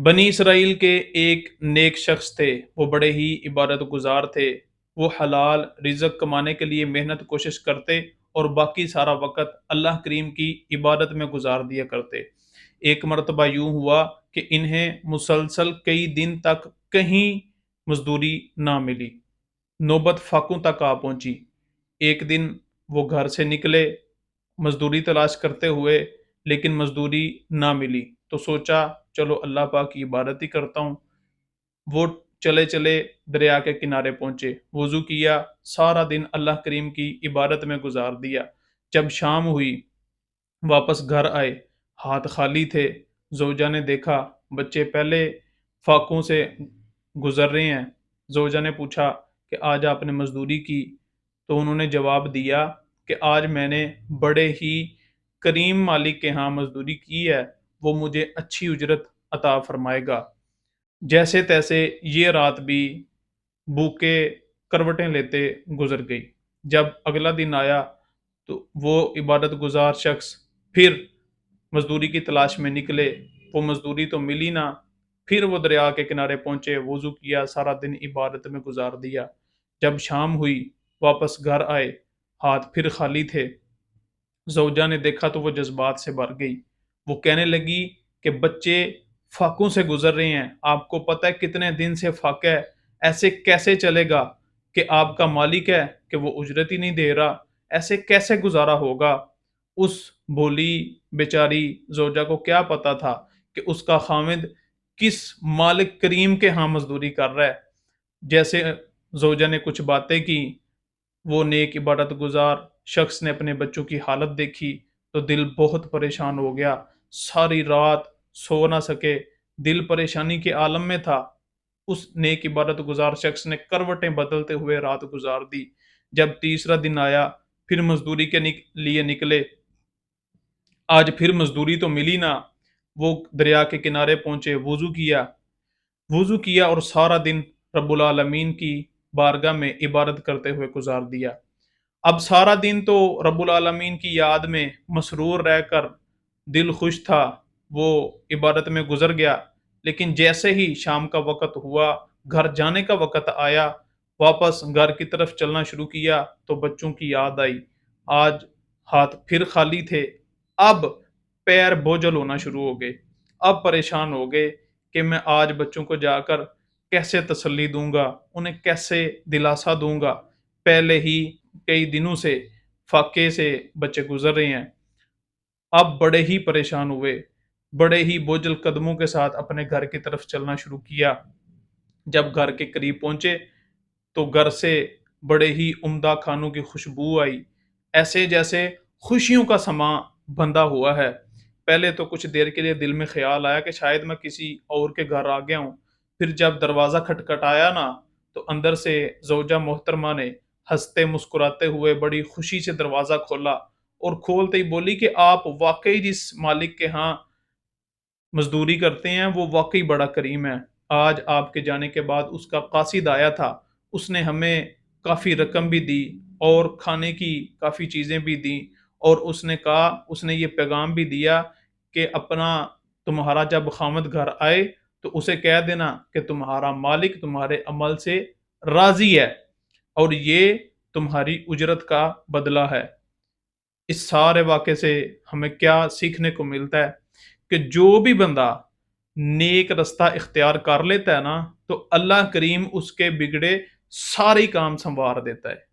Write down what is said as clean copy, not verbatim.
بنی اسرائیل کے ایک نیک شخص تھے، وہ بڑے ہی عبادت گزار تھے۔ وہ حلال رزق کمانے کے لیے محنت کوشش کرتے اور باقی سارا وقت اللہ کریم کی عبادت میں گزار دیا کرتے۔ ایک مرتبہ یوں ہوا کہ انہیں مسلسل کئی دن تک کہیں مزدوری نہ ملی۔ نوبت فاقوں تک آ پہنچی۔ ایک دن وہ گھر سے نکلے مزدوری تلاش کرتے ہوئے، لیکن مزدوری نہ ملی تو سوچا چلو اللہ پاک کی عبادت ہی کرتا ہوں۔ وہ چلے چلے دریا کے کنارے پہنچے، وضو کیا، سارا دن اللہ کریم کی عبادت میں گزار دیا۔ جب شام ہوئی واپس گھر آئے، ہاتھ خالی تھے۔ زوجہ نے دیکھا بچے پہلے فاقوں سے گزر رہے ہیں۔ زوجہ نے پوچھا کہ آج آپ نے مزدوری کی؟ تو انہوں نے جواب دیا کہ آج میں نے بڑے ہی کریم مالک کے ہاں مزدوری کی ہے، وہ مجھے اچھی اجرت عطا فرمائے گا۔ جیسے تیسے یہ رات بھی بھوکے کروٹیں لیتے گزر گئی۔ جب اگلا دن آیا تو وہ عبادت گزار شخص پھر مزدوری کی تلاش میں نکلے۔ وہ مزدوری تو ملی نہ، پھر وہ دریا کے کنارے پہنچے، وضو کیا، سارا دن عبادت میں گزار دیا۔ جب شام ہوئی واپس گھر آئے، ہاتھ پھر خالی تھے۔ زوجہ نے دیکھا تو وہ جذبات سے بھر گئی۔ وہ کہنے لگی کہ بچے فاقوں سے گزر رہے ہیں، آپ کو پتہ ہے کتنے دن سے فاقہ ہے، ایسے کیسے چلے گا کہ آپ کا مالک ہے کہ وہ اجرت ہی نہیں دے رہا، ایسے کیسے گزارا ہوگا؟ اس بھولی بیچاری زوجہ کو کیا پتا تھا کہ اس کا خامد کس مالک کریم کے ہاں مزدوری کر رہا ہے۔ جیسے زوجہ نے کچھ باتیں کی، وہ نیک عبادت گزار شخص نے اپنے بچوں کی حالت دیکھی تو دل بہت پریشان ہو گیا۔ ساری رات سو نہ سکے، دل پریشانی کے عالم میں تھا۔ اس نیک عبادت گزار شخص نے کروٹیں بدلتے ہوئے رات گزار دی۔ جب تیسرا دن آیا پھر مزدوری کے لیے نکلے۔ آج پھر مزدوری تو ملی نہ۔ وہ دریا کے کنارے پہنچے، وضو کیا اور سارا دن رب العالمین کی بارگاہ میں عبادت کرتے ہوئے گزار دیا۔ اب سارا دن تو رب العالمین کی یاد میں مسرور رہ کر دل خوش تھا، وہ عبادت میں گزر گیا۔ لیکن جیسے ہی شام کا وقت ہوا، گھر جانے کا وقت آیا، واپس گھر کی طرف چلنا شروع کیا تو بچوں کی یاد آئی۔ آج ہاتھ پھر خالی تھے، اب پیر بوجھل ہونا شروع ہو گئے۔ اب پریشان ہو گئے کہ میں آج بچوں کو جا کر کیسے تسلی دوں گا، انہیں کیسے دلاسا دوں گا، پہلے ہی کئی دنوں سے فاقے سے بچے گزر رہے ہیں۔ اب بڑے ہی پریشان ہوئے، بڑے ہی بوجھل قدموں کے ساتھ اپنے گھر کی طرف چلنا شروع کیا۔ جب گھر کے قریب پہنچے تو گھر سے بڑے ہی عمدہ کھانوں کی خوشبو آئی، ایسے جیسے خوشیوں کا سماں بندھا ہوا ہے۔ پہلے تو کچھ دیر کے لیے دل میں خیال آیا کہ شاید میں کسی اور کے گھر آ گیا ہوں۔ پھر جب دروازہ کھٹکھٹایا نا تو اندر سے زوجہ محترمہ نے ہنستے مسکراتے ہوئے بڑی خوشی سے دروازہ کھولا اور کھولتے ہی بولی کہ آپ واقعی جس مالک کے ہاں مزدوری کرتے ہیں وہ واقعی بڑا کریم ہے۔ آج آپ کے جانے کے بعد اس کا قاصد آیا تھا، اس نے ہمیں کافی رقم بھی دی اور کھانے کی کافی چیزیں بھی دیں، اور اس نے کہا، اس نے یہ پیغام بھی دیا کہ تمہارا جب خامد گھر آئے تو اسے کہہ دینا کہ تمہارا مالک تمہارے عمل سے راضی ہے اور یہ تمہاری اجرت کا بدلہ ہے۔ اس سارے واقعے سے ہمیں کیا سیکھنے کو ملتا ہے کہ جو بھی بندہ نیک رستہ اختیار کر لیتا ہے نا تو اللہ کریم اس کے بگڑے سارے کام سنوار دیتا ہے۔